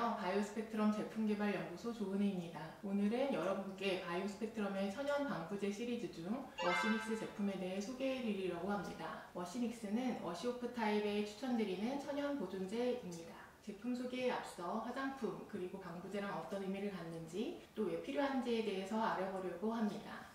안녕하세요. 바이오스펙트럼 제품개발연구소 조은혜입니다. 오늘은 여러분께 바이오스펙트럼의 천연 방부제 시리즈 중 워시믹스 제품에 대해 소개해드리려고 합니다. 워시믹스는 워시오프 타입에 추천드리는 천연 보존제입니다. 제품 소개에 앞서 화장품 그리고 방부제랑 어떤 의미를 갖는지 또 왜 필요한지에 대해서 알아보려고 합니다.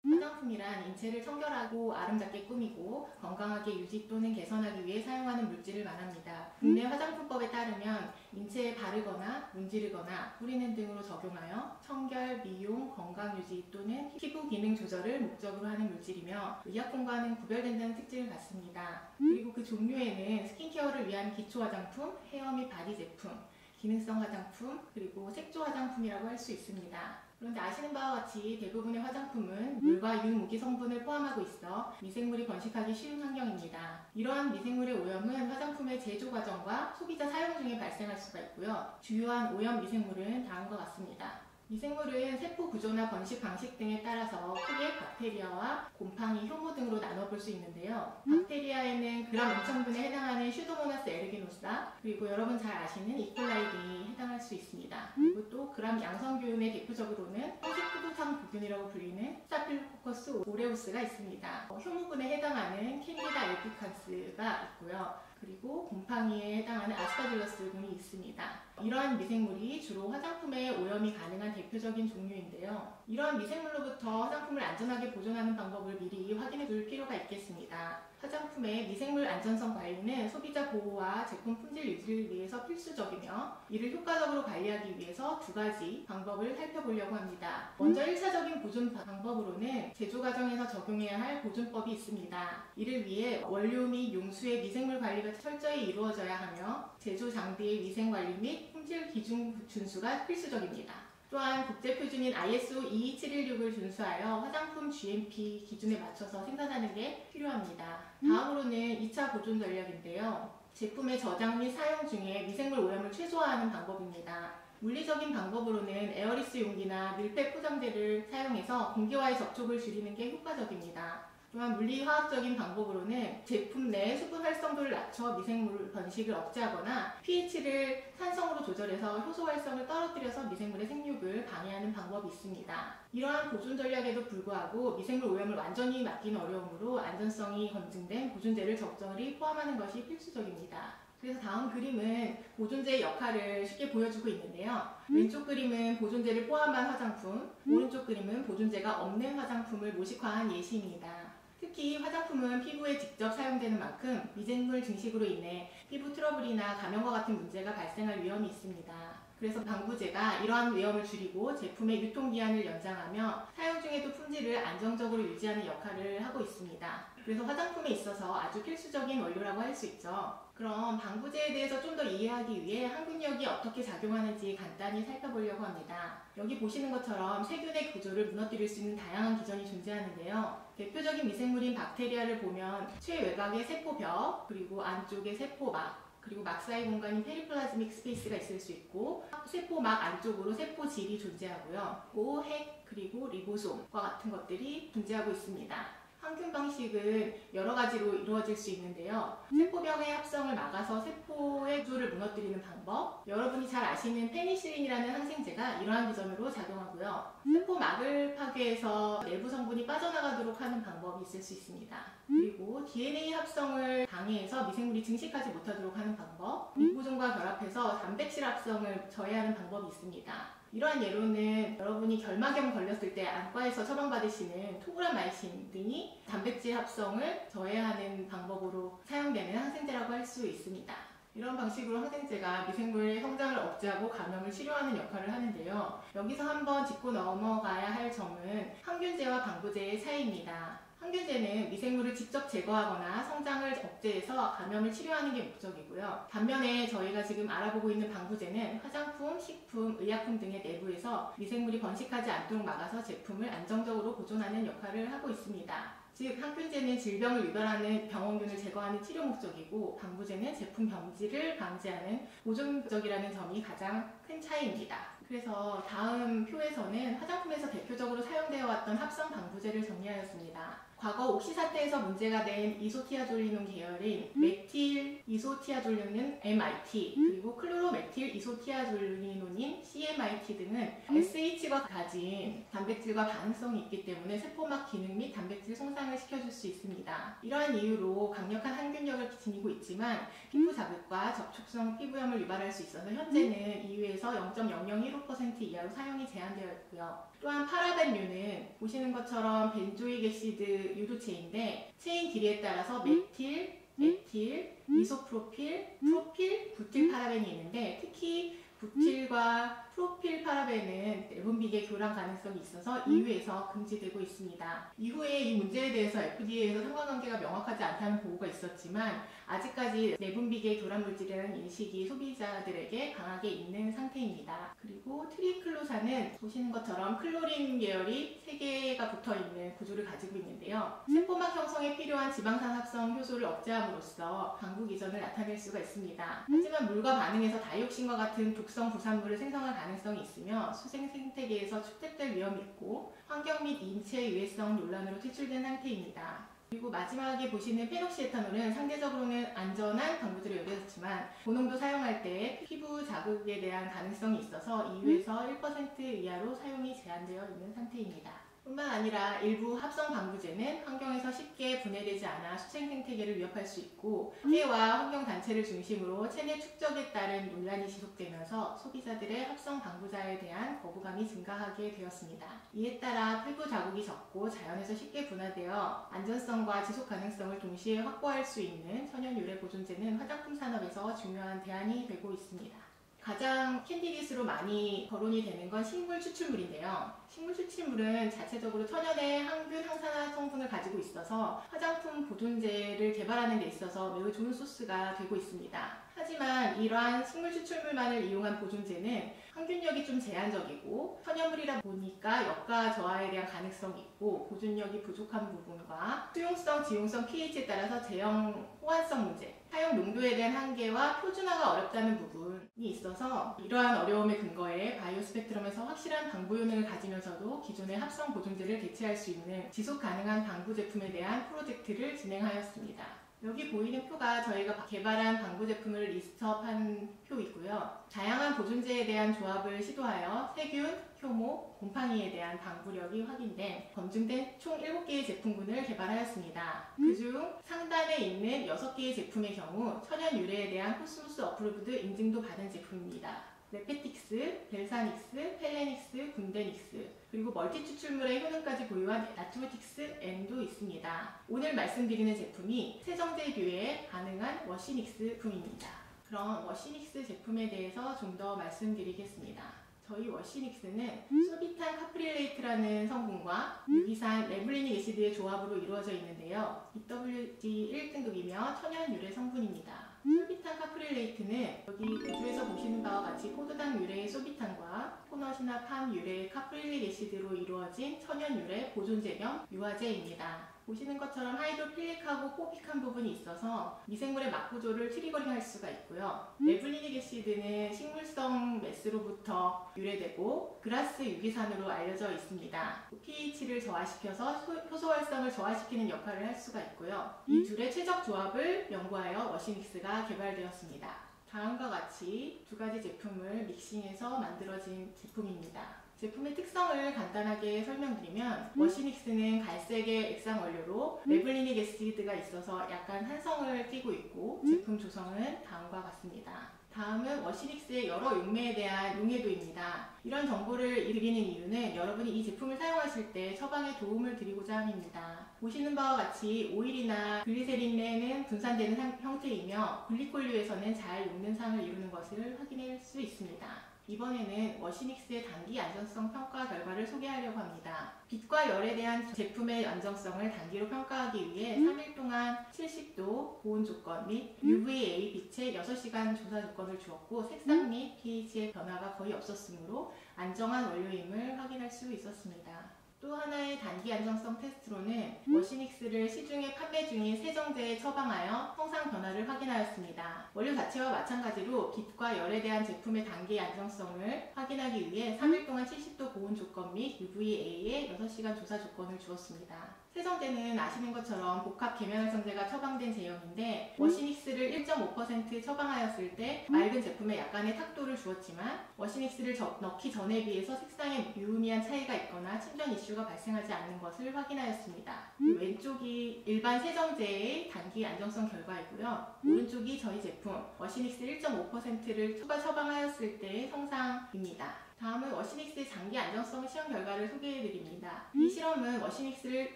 화장품이란 인체를 청결하고 아름답게 꾸미고 건강하게 유지 또는 개선하기 위해 사용하는 물질을 말합니다. 국내 화장품법에 따르면 인체에 바르거나 문지르거나 뿌리는 등으로 적용하여 청결, 미용, 건강유지 또는 피부 기능 조절을 목적으로 하는 물질이며 의약품과는 구별된다는 특징을 갖습니다. 그리고 그 종류에는 스킨케어를 위한 기초 화장품, 헤어 및 바디 제품, 기능성 화장품, 그리고 색조 화장품이라고 할 수 있습니다. 그런데 아시는 바와 같이 대부분의 화장품은 물과 유무기 성분을 포함하고 있어 미생물이 번식하기 쉬운 환경입니다. 이러한 미생물의 오염은 화장품의 제조 과정과 소비자 사용 중에 발생할 수가 있고요. 주요한 오염 미생물은 다음과 같습니다. 미생물은 세포 구조나 번식 방식 등에 따라서 크게 박테리아와 곰팡이, 효모 등으로 나눠볼 수 있는데요. 박테리아에는 그람 음성분에 해당하는 슈도모나스 에르기노사, 그리고 여러분 잘 아시는 이콜라이 등이 해당할 수 있습니다. 그리고 또 그람 양성균의 대표적으로는 홍색포도당 부균이라고 불리는 스타필로코커스 오레우스가 있습니다. 효모군에 해당하는 캔디다 엘피칸스가 있고요. 그리고 곰팡이에 해당하는 아스파질러스군이 있습니다. 이러한 미생물이 주로 화장품에 오염이 가능한 대표적인 종류인데요. 이러한 미생물로부터 화장품을 안전하게 보존하는 방법을 미리 확인해 둘 필요가 있겠습니다. 화장품의 미생물 안전성 관리는 소비자 보호와 제품 품질 유지를 위해서 필수적이며 이를 효과적으로 관리하기 위해서 두 가지 방법을 살펴보려고 합니다. 먼저 1차적인 보존 방법으로는 제조 과정에서 적용해야 할 보존법이 있습니다. 이를 위해 원료 및 용수의 미생물 관리가 철저히 이루어져야 하며 제조 장비의 위생 관리 및 품질 기준 준수가 필수적입니다. 또한 국제표준인 ISO 22716을 준수하여 화장품 GMP 기준에 맞춰서 생산하는 게 필요합니다. 다음으로는 2차 보존 전략인데요. 제품의 저장 및 사용 중에 미생물 오염을 최소화하는 방법입니다. 물리적인 방법으로는 에어리스 용기나 밀폐 포장재를 사용해서 공기와의 접촉을 줄이는 게 효과적입니다. 또한 물리화학적인 방법으로는 제품 내 수분 활성도를 낮춰 미생물 번식을 억제하거나 pH를 산성으로 조절해서 효소 활성을 떨어뜨려서 미생물의 생육을 방해하는 방법이 있습니다. 이러한 보존 전략에도 불구하고 미생물 오염을 완전히 막기는 어려우므로 안전성이 검증된 보존제를 적절히 포함하는 것이 필수적입니다. 그래서 다음 그림은 보존제의 역할을 쉽게 보여주고 있는데요. 왼쪽 그림은 보존제를 포함한 화장품, 오른쪽 그림은 보존제가 없는 화장품을 모식화한 예시입니다. 특히 화장품은 피부에 직접 사용되는 만큼 미생물 증식으로 인해 피부 트러블이나 감염과 같은 문제가 발생할 위험이 있습니다. 그래서 방부제가 이러한 위험을 줄이고 제품의 유통기한을 연장하며 사용 중에도 품질을 안정적으로 유지하는 역할을 하고 있습니다. 그래서 화장품에 있어서 아주 필수적인 원료라고 할 수 있죠. 그럼 방부제에 대해서 좀 더 이해하기 위해 항균력이 어떻게 작용하는지 간단히 살펴보려고 합니다. 여기 보시는 것처럼 세균의 구조를 무너뜨릴 수 있는 다양한 기전이 존재하는데요. 대표적인 미생물인 박테리아를 보면 최외곽에 세포벽, 그리고 안쪽에 세포막, 그리고 막 사이 공간인 페리플라즈믹 스페이스가 있을 수 있고 세포막 안쪽으로 세포질이 존재하고요. 또 핵, 그리고 리보솜과 같은 것들이 존재하고 있습니다. 항균 방식은 여러 가지로 이루어질 수 있는데요. 세포병의 합성을 막아서 세포의 구조를 무너뜨리는 방법, 여러분이 잘 아시는 페니실린이라는 항생제가 이러한 기전으로 작용하고요. 세포막을 파괴해서 내부 성분이 빠져나가도록 하는 방법이 있을 수 있습니다. 그리고 DNA 합성을 방해해서 미생물이 증식하지 못하도록 하는 방법, 리보솜과 결합해서 단백질 합성을 저해하는 방법이 있습니다. 이러한 예로는 여러분이 결막염 걸렸을 때 안과에서 처방받으시는 토브라마이신 등이 단백질 합성을 저해하는 방법으로 사용되는 항생제라고 할 수 있습니다. 이런 방식으로 항생제가 미생물의 성장을 억제하고 감염을 치료하는 역할을 하는데요. 여기서 한번 짚고 넘어가야 할 점은 항균제와 방부제의 차이입니다. 항균제는 미생물을 직접 제거하거나 성장을 억제해서 감염을 치료하는 게 목적이고요. 반면에 저희가 지금 알아보고 있는 방부제는 화장품, 식품, 의약품 등의 내부에서 미생물이 번식하지 않도록 막아서 제품을 안정적으로 보존하는 역할을 하고 있습니다. 즉 항균제는 질병을 유발하는 병원균을 제거하는 치료 목적이고 방부제는 제품 병질을 방지하는 보존 목적이라는 점이 가장 큰 차이입니다. 그래서 다음 표에서는 화장품에서 대표적으로 사용되어 왔던 합성 방부제를 정리하였습니다. 과거 옥시 사태에서 문제가 된 이소티아졸리논 계열인 메틸 이소티아졸리논 MIT 그리고 클로로메틸 이소티아졸리노닌, CMIT 등은 SH가 가진 단백질과 반응성이 있기 때문에 세포막 기능 및 단백질 송상을 시켜줄 수 있습니다. 이러한 이유로 강력한 항균력을 지니고 있지만 피부 자극과 접촉성 피부염을 유발할 수 있어서 현재는 EU에서 0.0015% 이하로 사용이 제한되어 있고요. 또한 파라벤류는 보시는 것처럼 벤조익 애시드 유도체인데 체인 길이에 따라서 메틸, 에틸, 이소프로필, 프로필, 부틸 파라벤이 있는데 특히 부틸과 프로필 파라벤은 내분비계 교란 가능성이 있어서 EU에서 금지되고 있습니다. 이후에 이 문제에 대해서 FDA에서 상관관계가 명확하지 않다는 보고가 있었지만 아직까지 내분비계 교란 물질이라는 인식이 소비자들에게 강하게 있는 상태입니다. 그리고 트리클로산은 보시는 것처럼 클로린 계열이 3개가 붙어있는 구조를 가지고 있는데요. 세포막 형성에 필요한 지방산 합성 효소를 억제함으로써 방부 기전을 나타낼 수가 있습니다. 하지만 물과 반응해서 다이옥신과 같은 독성 부산물을 생성할 가능성이 있으며 수생 생태계에서 축적될 위험이 있고 환경 및 인체 유해성 논란으로 퇴출된 상태입니다. 그리고 마지막에 보시는 페녹시에탄올은 상대적으로는 안전한 방부제로 여겨졌지만 고농도 사용할 때 피부 자극에 대한 가능성이 있어서 EU에서 1% 이하로 사용이 제한되어 있는 상태입니다. 뿐만 아니라 일부 합성 방부제는 환경에서 쉽게 분해되지 않아 수생 생태계를 위협할 수 있고 학계와 환경단체를 중심으로 체내 축적에 따른 논란이 지속되면서 소비자들의 합성 방부제에 대한 거부감이 증가하게 되었습니다. 이에 따라 피부 자국이 적고 자연에서 쉽게 분화되어 안전성과 지속 가능성을 동시에 확보할 수 있는 천연 유래 보존제는 화장품 산업에서 중요한 대안이 되고 있습니다. 가장 캔디디스로 많이 거론이 되는 건 식물 추출물인데요. 식물 추출물은 자체적으로 천연의 항균, 항산화 성분을 가지고 있어서 화장품 보존제를 개발하는 데 있어서 매우 좋은 소스가 되고 있습니다. 하지만 이러한 식물 추출물만을 이용한 보존제는 항균력이 좀 제한적이고 천연물이라 보니까 역가 저하에 대한 가능성이 있고 보존력이 부족한 부분과 수용성, 지용성, pH에 따라서 제형 호환성 문제, 사용 농도에 대한 한계와 표준화가 어렵다는 부분이 있어서 이러한 어려움의 근거에 바이오 스펙트럼에서 확실한 방부 효능을 가지면서도 기존의 합성 보존제를 대체할 수 있는 지속 가능한 방부 제품에 대한 프로젝트를 진행하였습니다. 여기 보이는 표가 저희가 개발한 방부 제품을 리스트업한 표이고요. 다양한 보존제에 대한 조합을 시도하여 세균, 효모, 곰팡이에 대한 방부력이 확인된 검증된 총 7개의 제품군을 개발하였습니다. 그중 상단에 있는 6개의 제품의 경우 천연 유래에 대한 코스모스 어프로브드 인증도 받은 제품입니다. 레페틱스, 벨사닉스, 펠레닉스, 군데닉스 그리고 멀티 추출물의 효능까지 보유한 나트로틱스 N도 있습니다. 오늘 말씀드리는 제품이 세정제류에 가능한 워시닉스품입니다. 그럼 워시닉스 제품에 대해서 좀 더 말씀드리겠습니다. 저희 워시닉스는 소비탄 카프릴레이트라는 성분과 유기산 레블리닉 애시드의 조합으로 이루어져 있는데요. EWG 1등급이며 천연 유래 성분입니다. 솔비탄 카프릴레이트는 여기 구조에서 보시는 바와 같이 포도당 유래의 소비탄과 코넛이나 팜 유래의 카프릴릭 애시드로 이루어진 천연 유래 보존제 겸 유화제입니다. 보시는 것처럼 하이드로필릭하고 포픽한 부분이 있어서 미생물의 막구조를 트리거링할 수가 있고요. 레블리닉 애시드는 식물성 메스로부터 유래되고 그라스 유기산으로 알려져 있습니다. pH를 저하시켜서 효소 활성을 저하시키는 역할을 할 수가 있고요. 이 둘의 최적 조합을 연구하여 워시닉스가 개발되었습니다. 다음과 같이 두 가지 제품을 믹싱해서 만들어진 제품입니다. 제품의 특성을 간단하게 설명드리면 워시닉스는 갈색의 액상 원료로 레블리닉 애시드가 있어서 약간 한성을 띠고 있고 제품 조성은 다음과 같습니다. 다음은 워시닉스의 여러 용매에 대한 용해도입니다. 이런 정보를 드리는 이유는 여러분이 이 제품을 사용하실 때 처방에 도움을 드리고자 합니다. 보시는 바와 같이 오일이나 글리세린에는 분산되는 형태이며 글리콜류에서는 잘 녹는 상을 이루는 것을 확인할 수 있습니다. 이번에는 워시닉스의 단기 안전성 평가 결과를 소개하려고 합니다. 빛과 열에 대한 제품의 안정성을 단기로 평가하기 위해 3일 동안 70도 보온 조건 및 UVA 빛의 6시간 조사 조건을 주었고 색상 및 pH의 변화가 거의 없었으므로 안정한 원료임을 확인할 수 있었습니다. 또 하나의 단기 안정성 테스트로는 워시닉스를 시중에 판매 중인 세정제에 처방하여 성상 변화를 확인하였습니다. 원료 자체와 마찬가지로 빛과 열에 대한 제품의 단기 안정성을 확인하기 위해 3일 동안 70도 보온 조건 및 UVA의 6시간 조사 조건을 주었습니다. 세정제는 아시는 것처럼 복합 계면활성제가 처방된 제형인데 워시닉스를 1.5% 처방하였을 때 맑은 제품에 약간의 탁도를 주었지만 워시닉스를 넣기 전에 비해서 색상에 유의미한 차이가 있거나 침전 이슈가 발생하지 않는 것을 확인하였습니다. 왼쪽이 일반 세정제의 단기 안정성 결과이고요. 오른쪽이 저희 제품 워시닉스 1.5%를 추가 처방하였을 때의 성상입니다. 다음은 워시닉스의 장기 안정성 시험 결과를 소개해드립니다. 이 실험은 워시닉스를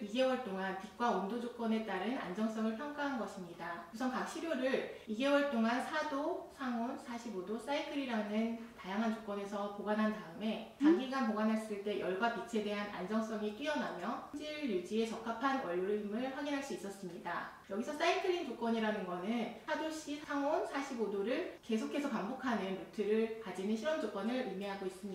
2개월 동안 빛과 온도 조건에 따른 안정성을 평가한 것입니다. 우선 각 시료를 2개월 동안 4도, 상온, 45도, 사이클이라는 다양한 조건에서 보관한 다음에 장기간 보관했을 때 열과 빛에 대한 안정성이 뛰어나며 품질 유지에 적합한 원료임을 확인할 수 있었습니다. 여기서 사이클링 조건이라는 것은 4도씨 상온 45도를 계속해서 반복하는 루트를 가지는 실험 조건을 의미하고 있습니다.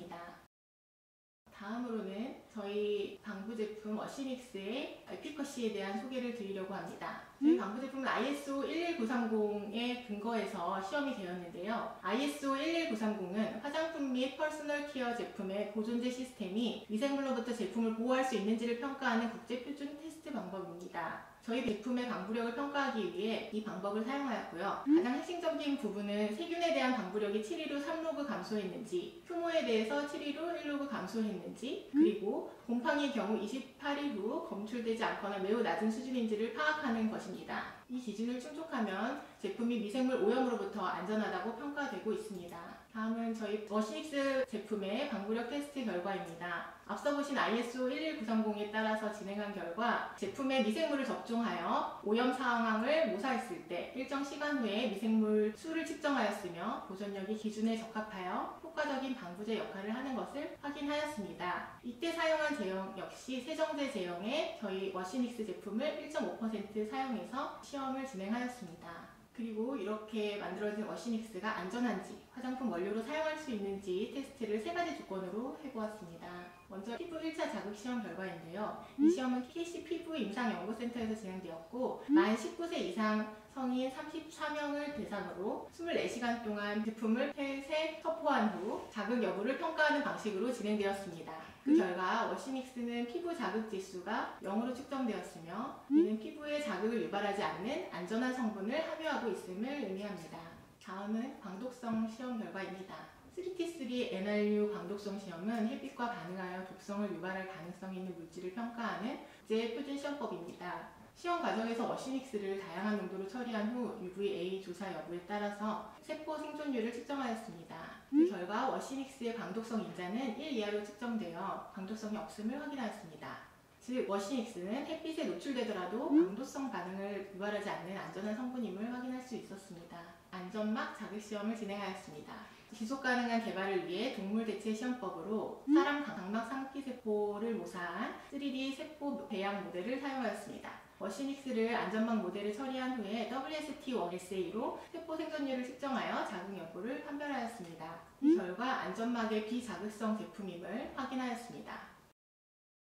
다음으로는 저희 방부 제품 워시닉스의 에피커시에 대한 소개를 드리려고 합니다. 저희 방부 제품은 ISO 11930에 근거해서 시험이 되었는데요. ISO 11930은 화장품 및 퍼스널 케어 제품의 보존제 시스템이 미생물로부터 제품을 보호할 수 있는지를 평가하는 국제 표준 테스트 방법입니다. 저희 제품의 방부력을 평가하기 위해 이 방법을 사용하였고요. 가장 핵심적인 부분은 세균에 대한 방부력이 7일후 3로그 감소했는지, 효모에 대해서 7일후 1로그 감소했는지, 그리고 곰팡이의 경우 28일 후 검출되지 않거나 매우 낮은 수준인지를 파악하는 것입니다. 이 기준을 충족하면 제품이 미생물 오염으로부터 안전하다고 평가되고 있습니다. 다음은 저희 워시닉스 제품의 방부력 테스트 결과입니다. 앞서 보신 ISO 11930에 따라서 진행한 결과 제품에 미생물을 접종하여 오염 상황을 모사했을 때 일정 시간 후에 미생물 수를 측정하였으며 보존력이 기준에 적합하여 효과적인 방부제 역할을 하는 것을 확인하였습니다. 이때 사용한 제형 역시 세정제 제형의 저희 워시닉스 제품을 1.5% 사용해서 시험을 진행하였습니다. 그리고 이렇게 만들어진 워시닉스가 안전한지, 화장품 원료로 사용할 수 있는지 테스트를 3가지 조건으로 해보았습니다. 먼저 피부 1차 자극 시험 결과인데요. 이 시험은 KC 피부 임상연구센터에서 진행되었고 만 19세 이상 성인 34명을 대상으로 24시간 동안 제품을 펫에 섭포한 후 자극 여부를 평가하는 방식으로 진행되었습니다. 그 결과 워시닉스는 피부 자극 지수가 0으로 측정되었으며 이는 피부에 자극을 유발하지 않는 안전한 성분을 함유하고 있음을 의미합니다. 다음은 광독성 시험 결과입니다. 3T3 NRU 광독성 시험은 햇빛과 반응하여 독성을 유발할 가능성이 있는 물질을 평가하는 국제 표준 시험법입니다. 시험 과정에서 워시닉스를 다양한 농도로 처리한 후 UVA 조사 여부에 따라서 세포 생존율을 측정하였습니다. 그 결과 워시닉스의 광독성 인자는 1 이하로 측정되어 광독성이 없음을 확인하였습니다. 즉 워시닉스는 햇빛에 노출되더라도 광도성 반응을 유발하지 않는 안전한 성분임을 확인할 수 있었습니다. 안전막 자극시험을 진행하였습니다. 지속 가능한 개발을 위해 동물 대체 시험법으로 사람 각막 상피세포를 모사한 3D 세포 배양 모델을 사용하였습니다. 워시닉스를 안전막 모델을 처리한 후에 WST1SA로 세포 생존율을 측정하여 자극 여부를 판별하였습니다. 이 결과 안전막의 비자극성 제품임을 확인하였습니다.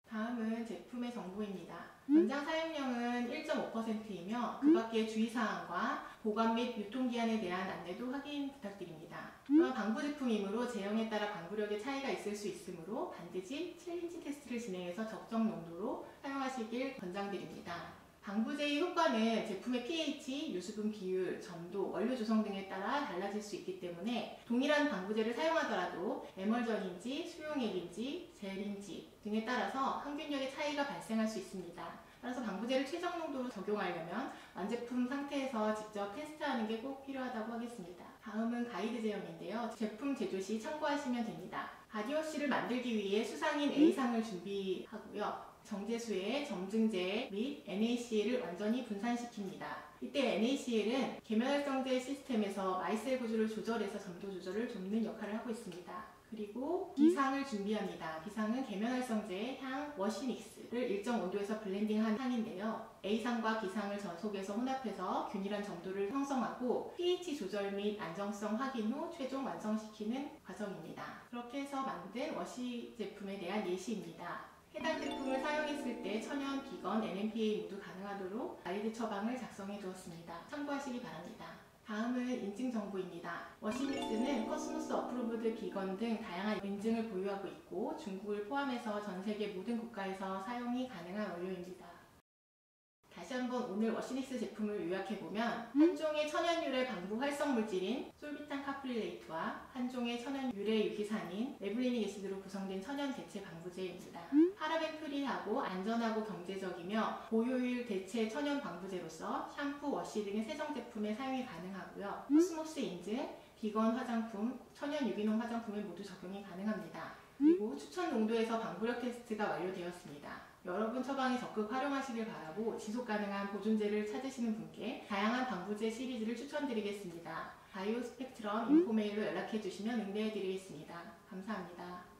다음은 제품의 정보입니다. 원장 사용량은 1.5%이며 그 밖의 주의사항과 보관 및 유통기한에 대한 안내도 확인 부탁드립니다. 또한 방부 제품이므로 제형에 따라 방부력의 차이가 있을 수 있으므로 반드시 챌린지 테스트를 진행해서 적정 농도로 사용하시길 권장드립니다. 방부제의 효과는 제품의 pH, 유수분 비율, 점도, 원료 조성 등에 따라 달라질 수 있기 때문에 동일한 방부제를 사용하더라도 에멀전인지 수용액인지 젤인지 등에 따라서 항균력의 차이가 발생할 수 있습니다. 따라서 방부제를 최적 농도로 적용하려면 완제품 상태에서 직접 테스트하는 게 꼭 필요하다고 하겠습니다. 다음은 가이드 제형인데요. 제품 제조 시 참고하시면 됩니다. 바디워시를 만들기 위해 수상인 A상을 준비하고요. 정제수에 점증제 및 NaCl을 완전히 분산시킵니다. 이때 NaCl은 계면활성제 시스템에서 마이셀 구조를 조절해서 점도 조절을 돕는 역할을 하고 있습니다. 그리고 B상을 준비합니다. B상은 계면활성제의 향 워시닉스를 일정 온도에서 블렌딩한 향인데요. A상과 B상을 전속에서 혼합해서 균일한 점도를 형성하고 pH 조절 및 안정성 확인 후 최종 완성시키는 과정입니다. 그렇게 해서 만든 워시 제품에 대한 예시입니다. 해당 제품을 사용했을 때 천연, 비건, NMPA 모두 가능하도록 가이드 처방을 작성해 두었습니다. 참고하시기 바랍니다. 다음은 인증 정보입니다. 워시닉스는 코스모스 어프로브드 비건 등 다양한 인증을 보유하고 있고 중국을 포함해서 전 세계 모든 국가에서 사용이 가능한 원료입니다. 다시 한번 오늘 워시닉스 제품을 요약해보면 한 종의 천연 유래 방부 활성 물질인 솔비탄 카프릴레이트와 한 종의 천연 유래 유기산인 레블리닉 애시드로 구성된 천연 대체 방부제입니다. 파라벤 프리하고 안전하고 경제적이며 고효율 대체 천연 방부제로서 샴푸, 워시 등의 세정 제품에 사용이 가능하고요. 코스모스 인증, 비건 화장품, 천연 유기농 화장품에 모두 적용이 가능합니다. 그리고 추천 농도에서 방부력 테스트가 완료되었습니다. 여러분 처방에 적극 활용하시길 바라고 지속 가능한 보존제를 찾으시는 분께 다양한 방부제 시리즈를 추천드리겠습니다. 바이오 스펙트럼 인포메일로 연락해 주시면 응대해 드리겠습니다. 감사합니다.